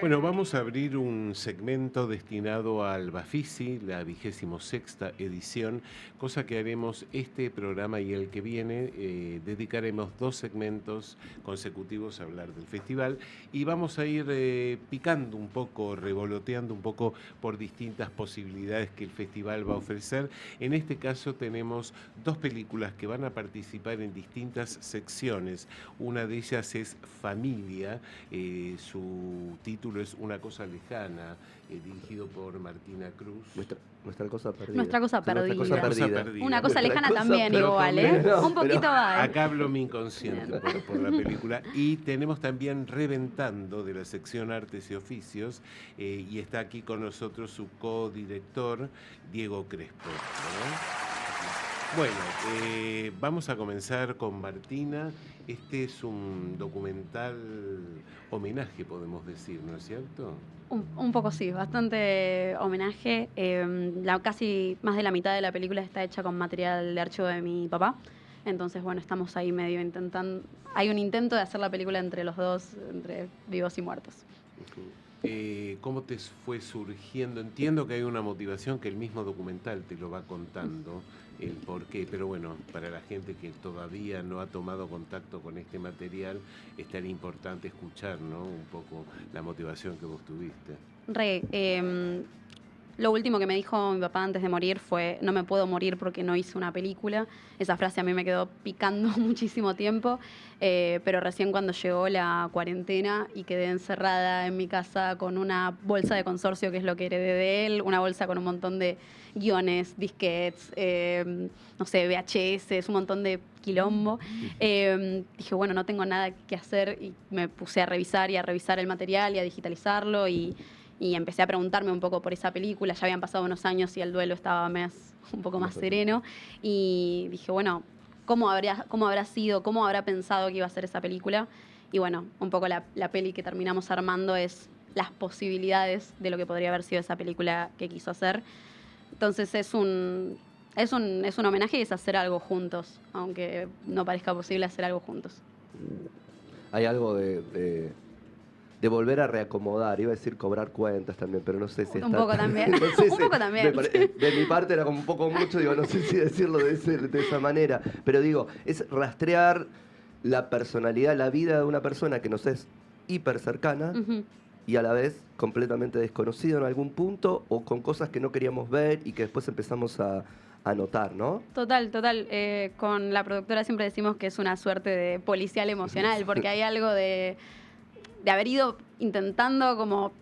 Bueno, vamos a abrir un segmento destinado al Bafisi, la 26ª edición, cosa que haremos este programa y el que viene. Dedicaremos 2 segmentos consecutivos a hablar del festival y vamos a ir picando un poco, revoloteando un poco por distintas posibilidades que el festival va a ofrecer. En este caso tenemos 2 películas que van a participar en distintas secciones. Una de ellas es Familia, su título es Una cosa lejana, dirigido por Martina Cruz. Nuestra cosa perdida. Nuestra cosa Nuestra cosa perdida. perdida. Una cosa Nuestra lejana cosa también perdida. igual, ¿eh? No, Un poquito va. Acá hablo mi inconsciente por la película. Y tenemos también Reventando, de la sección Artes y Oficios, y está aquí con nosotros su codirector, Diego Crespo, ¿no? Bueno, vamos a comenzar con Martina. Este es un documental homenaje, podemos decir, ¿no es cierto? Un poco sí, bastante homenaje. Casi más de la mitad de la película está hecha con material de archivo de mi papá. Entonces, bueno, estamos ahí medio intentando... Hay un intento de hacer la película entre los dos, entre vivos y muertos. ¿Cómo te fue surgiendo? Entiendo que hay una motivación que el mismo documental te lo va contando, el por qué, pero bueno, para la gente que todavía no ha tomado contacto con este material, es tan importante escuchar, ¿no? Un poco la motivación que vos tuviste. Lo último que me dijo mi papá antes de morir fue: no me puedo morir porque no hice una película. Esa frase a mí me quedó picando muchísimo tiempo, pero recién cuando llegó la cuarentena y quedé encerrada en mi casa con una bolsa de consorcio, que es lo que heredé de él, una bolsa con un montón de guiones, disquetes, no sé, VHS, un montón de quilombo. Dije, bueno, no tengo nada que hacer, y me puse a revisar el material y a digitalizarlo, y empecé a preguntarme un poco por esa película. Ya habían pasado unos años y el duelo estaba un poco más sereno. Y dije, bueno, ¿cómo habrá sido, cómo habrá pensado que iba a ser esa película? Y bueno, un poco la peli que terminamos armando es las posibilidades de lo que podría haber sido esa película que quiso hacer. Entonces es un homenaje y es hacer algo juntos, aunque no parezca posible hacer algo juntos. Hay algo de volver a reacomodar, iba a decir cobrar cuentas también, pero no sé si está... Un poco también, no sé un poco también. De mi parte era como un poco mucho, digo, no sé si decirlo de esa manera, pero digo, es rastrear la personalidad, la vida de una persona que nos es hiper cercana y a la vez completamente desconocido en algún punto, o con cosas que no queríamos ver y que después empezamos a notar, ¿no? Total. Con la productora siempre decimos que es una suerte de policial emocional, porque hay algo de haber ido intentando como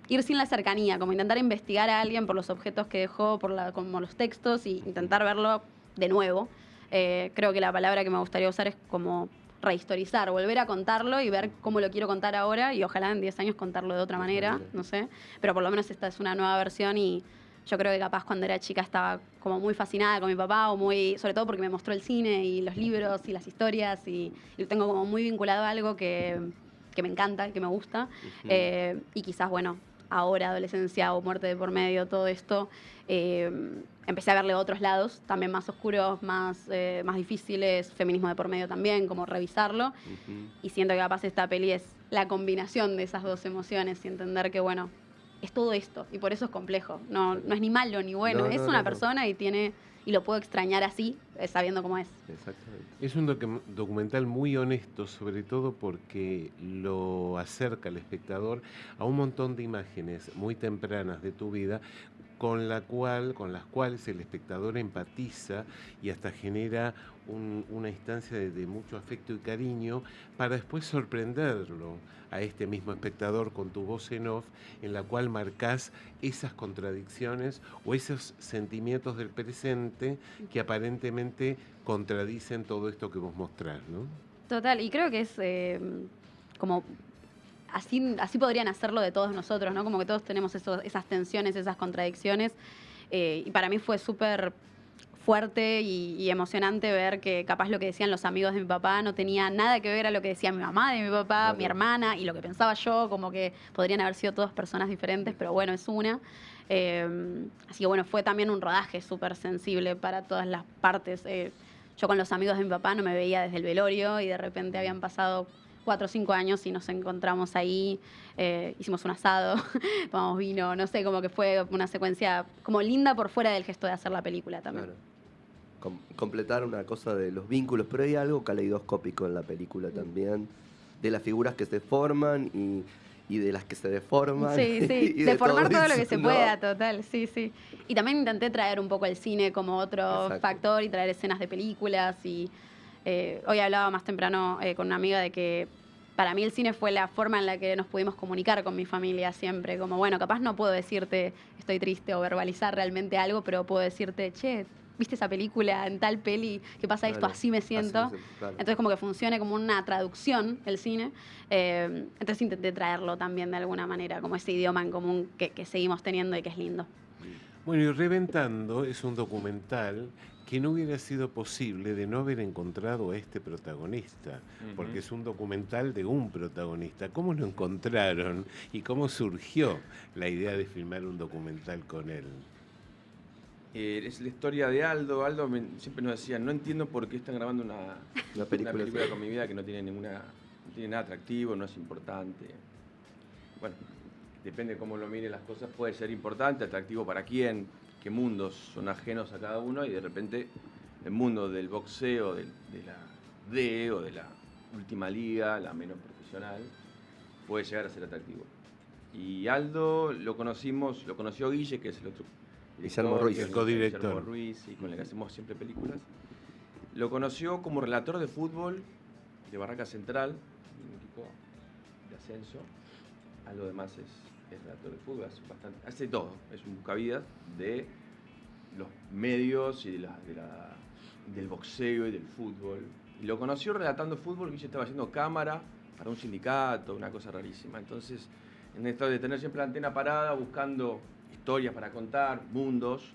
ir sin la cercanía, como intentar investigar a alguien por los objetos que dejó, como los textos, y intentar verlo de nuevo. Creo que la palabra que me gustaría usar es como rehistorizar, volver a contarlo y ver cómo lo quiero contar ahora, y ojalá en 10 años contarlo de otra manera, no sé. Pero por lo menos esta es una nueva versión, y yo creo que capaz cuando era chica estaba como muy fascinada con mi papá, sobre todo porque me mostró el cine y los libros y las historias, y lo tengo como muy vinculado a algo que me encanta, que me gusta. Y quizás, bueno, ahora, adolescencia o muerte de por medio, todo esto, empecé a verle otros lados, también más oscuros, más difíciles, feminismo de por medio también, como revisarlo. Y siento que capaz esta peli es la combinación de esas dos emociones, y entender que, bueno, es todo esto, y por eso es complejo. No es ni malo ni bueno, es una persona y lo puedo extrañar así, sabiendo cómo es. Exactamente. Es un documental muy honesto, sobre todo porque lo acerca al espectador a un montón de imágenes muy tempranas de tu vida, con las cuales el espectador empatiza y hasta genera una instancia de mucho afecto y cariño, para después sorprenderlo a este mismo espectador con tu voz en off, en la cual marcás esas contradicciones o esos sentimientos del presente que aparentemente contradicen todo esto que vos mostrás, ¿no? Total, y creo que es como... Así podrían hacerlo de todos nosotros, ¿no? Como que todos tenemos esas tensiones, esas contradicciones. Y para mí fue súper fuerte y emocionante ver que capaz lo que decían los amigos de mi papá no tenía nada que ver a lo que decía mi mamá de mi papá, claro, mi hermana, y lo que pensaba yo, como que podrían haber sido todas personas diferentes, pero bueno, es una. Así que bueno, fue también un rodaje súper sensible para todas las partes. Yo con los amigos de mi papá no me veía desde el velorio, y de repente habían pasado 4 o 5 años y nos encontramos ahí, hicimos un asado, tomamos vino, no sé, como que fue una secuencia como linda por fuera del gesto de hacer la película también. Claro. Completar una cosa de los vínculos, pero hay algo caleidoscópico en la película también, de las figuras que se forman y de las que se deforman. Sí, sí, y deformar todo lo que eso, se ¿no? pueda, total, sí, sí. Y también intenté traer un poco el cine como otro Exacto. factor y traer escenas de películas. Y hoy hablaba más temprano con una amiga de que para mí el cine fue la forma en la que nos pudimos comunicar con mi familia siempre. Como, bueno, capaz no puedo decirte estoy triste o verbalizar realmente algo, pero puedo decirte, che, ¿viste esa película en tal peli que pasa esto? Claro, Así me siento. claro. Entonces como que funcione como una traducción el cine. Entonces intenté traerlo también de alguna manera, como ese idioma en común que seguimos teniendo y que es lindo. Bueno, y Reventando es un documental que no hubiera sido posible de no haber encontrado a este protagonista, porque es un documental de un protagonista. ¿Cómo lo encontraron y cómo surgió la idea de filmar un documental con él? Es la historia de Aldo. Aldo siempre nos decía, no entiendo por qué están grabando una película con mi vida que no tiene nada atractivo, no es importante. Bueno, depende de cómo lo mire las cosas, puede ser importante, atractivo para quién, qué mundos son ajenos a cada uno, y de repente el mundo del boxeo, de la D o de la última liga, la menos profesional, puede llegar a ser atractivo. Y Aldo lo conoció Guille, que es el otro Guillermo Ruiz. El codirector. Guillermo Ruiz, y con el que hacemos siempre películas. Lo conoció como relator de fútbol de Barraca Central, un equipo de ascenso. Algo demás es relator de fútbol, hace todo, es un buscavidas de los medios y del boxeo y del fútbol. Y lo conoció relatando fútbol. Guille estaba haciendo cámara para un sindicato, una cosa rarísima. Entonces, en esto de tener siempre la antena parada, buscando historias para contar, mundos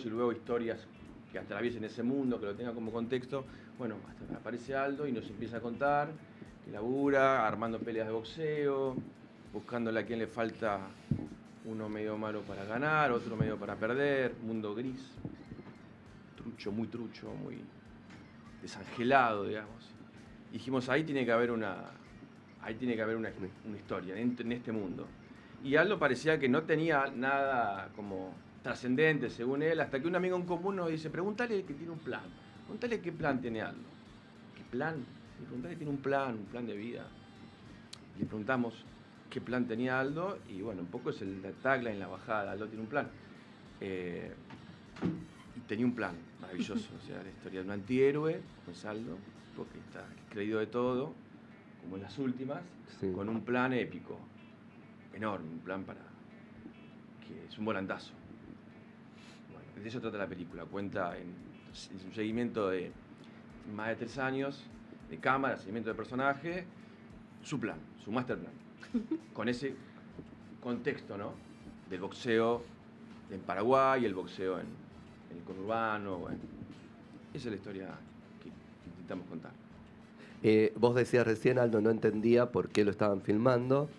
y luego historias que atraviesen ese mundo, que lo tengan como contexto. Bueno, hasta aparece Aldo y nos empieza a contar que labura, armando peleas de boxeo, buscándole a quién le falta uno medio malo para ganar, otro medio para perder, mundo gris, muy trucho, muy desangelado, digamos. Y dijimos, ahí tiene que haber una historia en este mundo. Y Aldo parecía que no tenía nada como trascendente, según él, hasta que un amigo en común nos dice, pregúntale que tiene un plan. Pregúntale qué plan tiene Aldo. ¿Qué plan? Y pregúntale que tiene un plan de vida. Y le preguntamos qué plan tenía Aldo, y bueno, un poco es la tagline en la bajada, Aldo tiene un plan. Y tenía un plan maravilloso, o sea, la historia de un antihéroe, como es Aldo, porque está creído de todo, como en las últimas, Sí. con un plan épico. Enorme, un plan que es un volantazo. Bueno, de eso trata la película. Cuenta en un seguimiento de más de 3 años de cámara, seguimiento de personaje, su plan, su master plan. Con ese contexto, ¿no? Del boxeo en Paraguay, el boxeo en el conurbano. Bueno, esa es la historia que intentamos contar. Vos decías recién, Aldo no entendía por qué lo estaban filmando.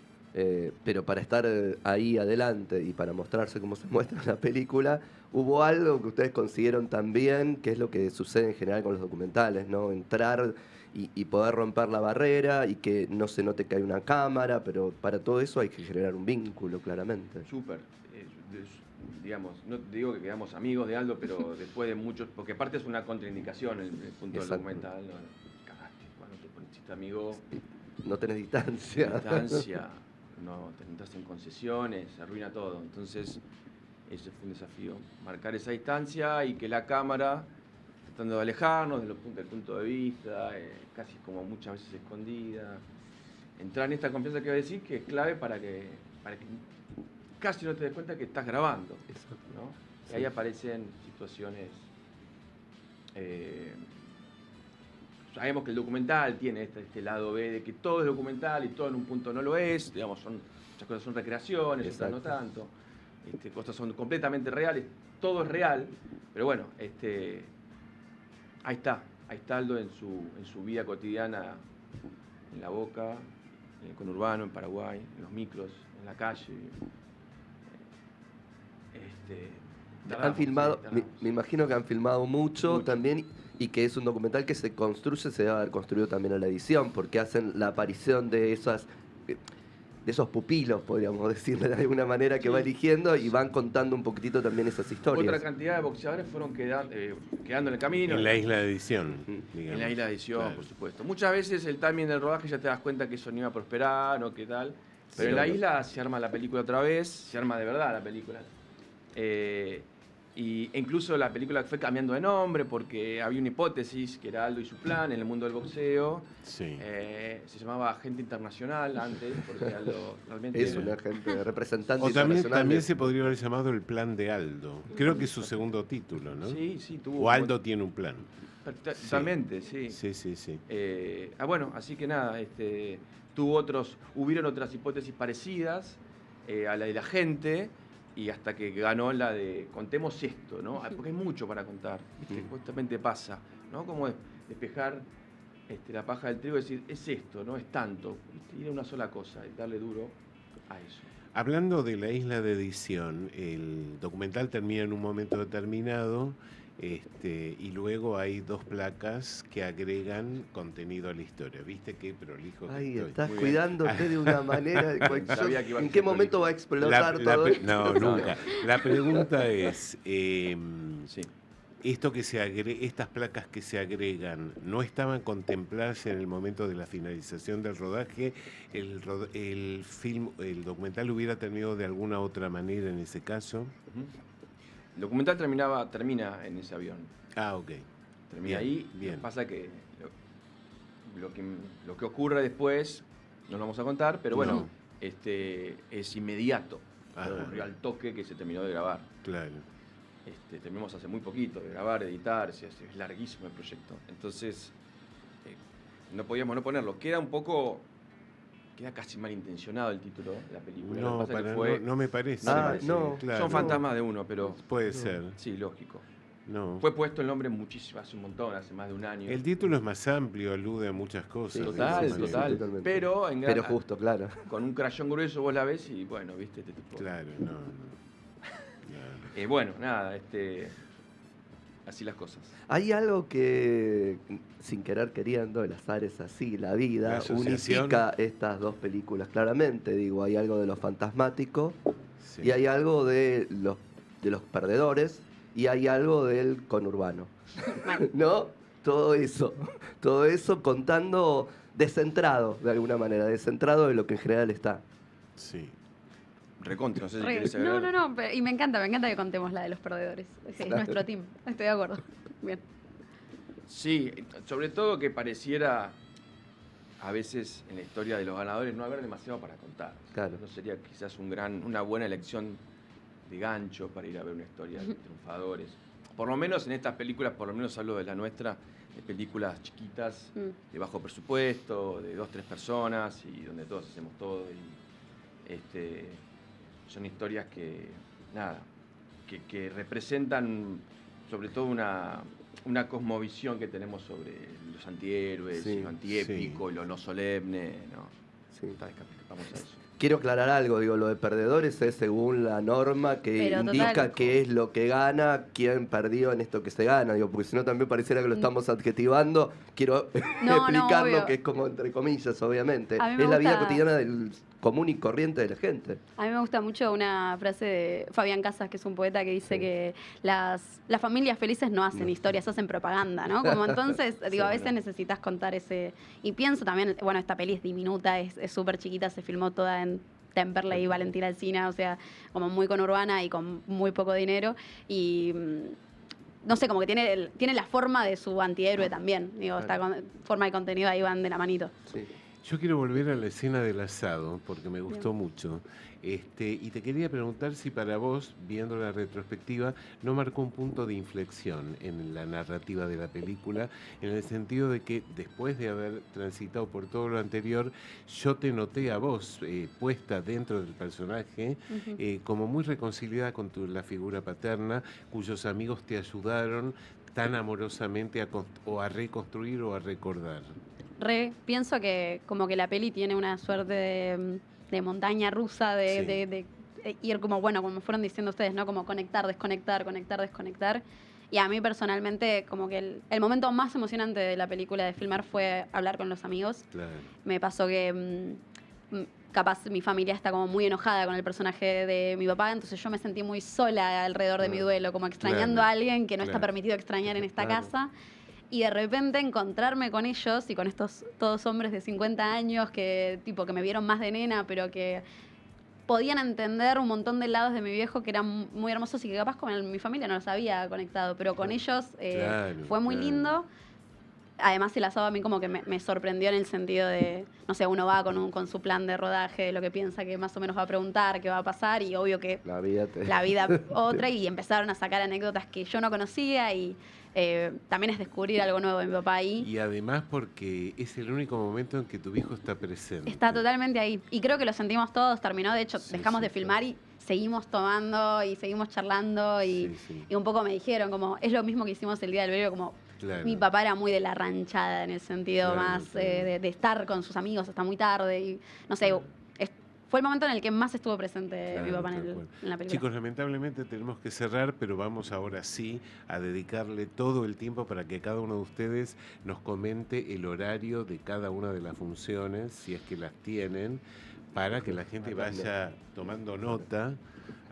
Pero para estar ahí adelante y para mostrarse como se muestra en la película, hubo algo que ustedes consiguieron también, que es lo que sucede en general con los documentales, ¿no? Entrar y poder romper la barrera y que no se note que hay una cámara, pero para todo eso hay que generar un vínculo, claramente. Súper. Digamos, no te digo que quedamos amigos de Aldo, pero después de muchos, porque aparte es una contraindicación el punto del documental. No, cagaste, cuando te pones amigo, no tenés distancia. No te entras en concesiones, se arruina todo. Entonces, ese fue un desafío, marcar esa distancia y que la cámara, tratando de alejarnos del punto de vista, casi como muchas veces escondida, entrar en esta confianza que voy a decir, que es clave para que casi no te des cuenta que estás grabando, ¿no? Y ahí aparecen situaciones. Sabemos que el documental tiene este lado B de que todo es documental y todo en un punto no lo es, digamos, muchas cosas son recreaciones, otras no tanto, cosas son completamente reales, todo es real, pero bueno, ahí está Aldo en su vida cotidiana, en La Boca, en el conurbano, en Paraguay, en los micros, en la calle. Han filmado, me imagino que han filmado mucho también, y que es un documental que se construye, se debe haber construido también en la edición, porque hacen la aparición de esos pupilos, podríamos decirle de alguna manera, que Sí. va eligiendo y van contando un poquitito también esas historias. Otra cantidad de boxeadores fueron quedando en el camino. En la isla de edición, Mm. digamos. En la isla de edición, Claro. por supuesto. Muchas veces el timing del rodaje ya te das cuenta que eso no iba a prosperar o qué tal. Pero Sí, en la obvio. isla se arma la película otra vez, se arma de verdad la película. E incluso la película fue cambiando de nombre porque había una hipótesis que era Aldo y su plan en el mundo del boxeo. Sí. Se llamaba Agente Internacional antes, porque Aldo realmente... Es un agente representante O también, internacional. también se podría haber llamado El Plan de Aldo. Creo que es su segundo título, ¿no? Sí, sí, tuvo... O Aldo tiene un plan. Totalmente, sí. Sí, sí, sí. Bueno, así que nada, hubieron otras hipótesis parecidas a la de la gente, y hasta que ganó la de contemos esto, ¿no? Porque hay mucho para contar, ¿viste? Justamente pasa, ¿no? Como despejar la paja del trigo y decir, es esto, ¿no? Es tanto, ¿viste? Ir a una sola cosa y darle duro a eso. Hablando de la isla de edición, el documental termina en un momento determinado, y luego hay 2 placas que agregan contenido a la historia. ¿Viste qué prolijo que Ay, estoy? estás Muy bien. cuidándote de una manera. Sabía que iba a ¿En ser qué momento va a explotar todo esto? No, nunca. La pregunta es, Sí. estas placas que se agregan, ¿no estaban contempladas en el momento de la finalización del rodaje? ¿El documental hubiera terminado de alguna otra manera en ese caso? Ujú. El documental termina en ese avión. Ah, ok. Termina Bien, ahí. bien. Lo que pasa que lo que ocurre después no lo vamos a contar, pero bueno, No. es inmediato. Ajá. Ocurrió al toque que se terminó de grabar. Claro. Terminamos hace muy poquito de grabar, de editar, es larguísimo el proyecto. Entonces, no podíamos no ponerlo. Queda casi malintencionado el título de la película. Lo No, que pasa que no me parece. Ah, no, claro. son fantasmas de uno, pero Puede ser. sí, lógico. No. Fue puesto el nombre muchísimo, hace un montón, hace más de un año. El título es más amplio, alude a muchas cosas. Sí, de Total, esa manera. total. Totalmente. Pero, Pero justo, claro. con un crayón grueso vos la ves y bueno, viste este tipo. Claro, no. Bueno, nada, así las cosas. Hay algo que, sin querer queriendo, el azar es así, la La vida, asociación. unifica estas 2 películas claramente. Digo, hay algo de lo fantasmático Sí. y hay algo de los perdedores y hay algo del conurbano. ¿No? Todo eso contando descentrado, de alguna manera, descentrado de lo que en general está. Sí. Recontra, no sé si Re- querés no, agregar. no, y me encanta que contemos la de los perdedores. Es Claro. nuestro team, estoy de acuerdo. Bien. Sí, sobre todo que pareciera a veces en la historia de los ganadores no haber demasiado para contar. Claro. No sería quizás una buena elección de gancho para ir a ver una historia de triunfadores. Por lo menos en estas películas, por lo menos hablo de la nuestra, de películas chiquitas, de bajo presupuesto, de 2, 3 personas y donde todos hacemos todo. Y son historias que, nada, que representan sobre todo una cosmovisión que tenemos sobre los antihéroes, Sí, y lo antiépico, y lo no solemne, ¿no? Sí. Escapamos a eso. Quiero aclarar algo, digo, lo de perdedores es según la norma que Pero indica total. qué es lo que gana, quién perdió en esto que se gana, digo, porque si no también pareciera que lo estamos adjetivando. Quiero No, explicarlo, obvio. que es como entre comillas, obviamente. A mí me Es la vida gusta- cotidiana del común y corriente de la gente. A mí me gusta mucho una frase de Fabián Casas, que es un poeta, que dice Sí. que las familias felices no hacen historias, hacen propaganda, ¿no? Como entonces, digo, a veces Claro. necesitas contar ese... Y pienso también, bueno, esta peli es diminuta, es súper chiquita, se filmó toda en Temperley y Valentina Alsina, o sea, como muy conurbana y con muy poco dinero. Y no sé, como que tiene la forma de su antihéroe también. Digo, Claro. forma y contenido ahí van de la manito. Sí. Yo quiero volver a la escena del asado, porque me gustó mucho. Y te quería preguntar si para vos, viendo la retrospectiva, no marcó un punto de inflexión en la narrativa de la película, en el sentido de que después de haber transitado por todo lo anterior, yo te noté a vos puesta dentro del personaje, como muy reconciliada con la figura paterna, cuyos amigos te ayudaron tan amorosamente a reconstruir o a recordar. Pienso que como que la peli tiene una suerte de montaña rusa, Sí. de ir como, bueno, como fueron diciendo ustedes, ¿no? Como conectar, desconectar, conectar, desconectar. Y a mí personalmente, como que el momento más emocionante de la película de filmar fue hablar con los amigos. Claro. Me pasó que capaz mi familia está como muy enojada con el personaje de mi papá, entonces yo me sentí muy sola alrededor de mi duelo, como extrañando Claro. a alguien que no está Claro. permitido extrañar en esta Claro. casa. Y de repente encontrarme con ellos y con estos todos hombres de 50 años que me vieron más de nena, pero que podían entender un montón de lados de mi viejo que eran muy hermosos y que capaz con mi familia no los había conectado, pero con ellos Claro, fue muy claro. lindo. Además, el asado a mí como que me sorprendió en el sentido de, no sé, uno va con su plan de rodaje, de lo que piensa que más o menos va a preguntar, qué va a pasar, y obvio que La vida otra, y empezaron a sacar anécdotas que yo no conocía, y también es descubrir algo nuevo de mi papá ahí. Y además porque es el único momento en que tu viejo está presente. Está totalmente ahí. Y creo que lo sentimos todos, terminó, de hecho, Sí, dejamos sí, de filmar y seguimos tomando y seguimos charlando, y, Sí, sí. y un poco me dijeron, como, es lo mismo que hicimos el día del velorio, como... Claro. Mi papá era muy de la ranchada en el sentido Claro, más claro. de estar con sus amigos hasta muy tarde. Y no sé, Claro. fue el momento en el que más estuvo presente mi Claro, papá tal cual. en la película. Chicos, lamentablemente tenemos que cerrar, pero vamos ahora sí a dedicarle todo el tiempo para que cada uno de ustedes nos comente el horario de cada una de las funciones, si es que las tienen, para que la gente vaya tomando nota.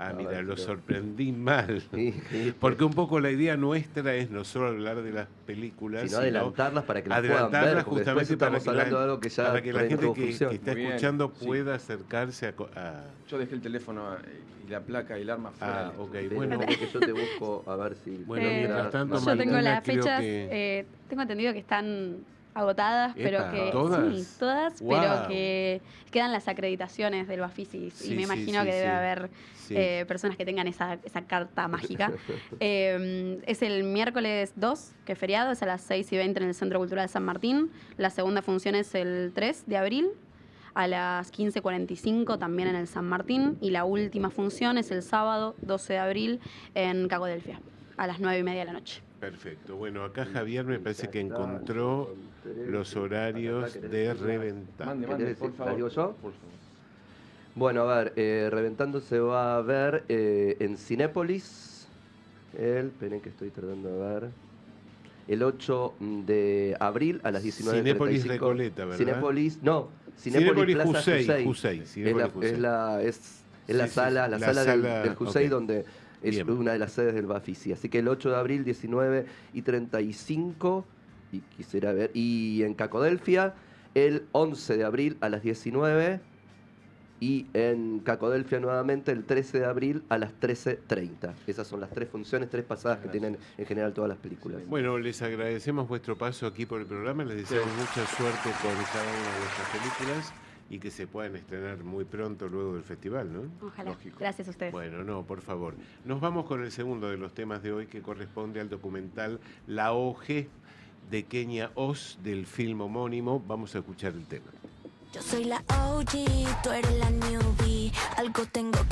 Ah, mira, ver, lo pero- sorprendí mal. Sí. Porque un poco la idea nuestra es no solo hablar de las películas, Sino adelantarlas para que las puedan ver, adelantarlas porque después justamente para estamos que hablando la, de algo que ya para que la gente reintrodujo que función. está Muy bien, escuchando sí. pueda acercarse a... Yo dejé el teléfono y la placa y el arma fuera. Ah, del ok, estudio. bueno. Que yo te busco a ver si... Bueno, mientras tanto, yo tengo Martina, las creo fechas, que- tengo entendido que están agotadas, pero Epa, que ¿todas? sí, todas, Guau. pero que quedan las acreditaciones del Bafisi, Sí, y me sí, imagino sí, que debe sí. haber Sí. personas que tengan esa carta mágica. Es el miércoles 2, que es feriado, es a las 6:20 en el Centro Cultural de San Martín. La segunda función es el 3 de abril, a las 15:45 también en el San Martín. Y la última función es el sábado 12 de abril en Cacodelfia, a las 9:30 de la noche. Perfecto. Bueno, acá Javier me parece que encontró los horarios de Reventar. Mande, ¿Querés mande, decir? por favor. ¿La digo yo? Por favor. Bueno, a ver, Reventando se va a ver en Cinépolis. Esperen que estoy tratando de ver. El 8 de abril a las 19:35. Cinépolis Recoleta, ¿verdad? Cinépolis, no. Cinépolis Plaza Jusey, Jusey. Cinépolis Es Jusey. la Sí, sí, sala, sí, la la sala sala, del Jusey, ok. donde es Bien. una de las sedes del Bafisi. Así que el 8 de abril, 19:35. Y quisiera ver. Y en Cacodelfia, el 11 de abril a las 19. Y en Cacodelfia nuevamente el 13 de abril a las 13:30. Esas son las tres funciones, tres pasadas que Gracias. tienen en general todas las películas. Bueno, les agradecemos vuestro paso aquí por el programa, les deseamos mucha suerte con cada una de vuestras películas y que se puedan estrenar muy pronto luego del festival, ¿no? Ojalá. Lógico. Gracias a ustedes. Bueno, no, por favor. Nos vamos con el segundo de los temas de hoy que corresponde al documental La Oje de Kenia Oz del film homónimo. Vamos a escuchar el tema. Yo soy la OG, tú eres la newbie. Algo tengo que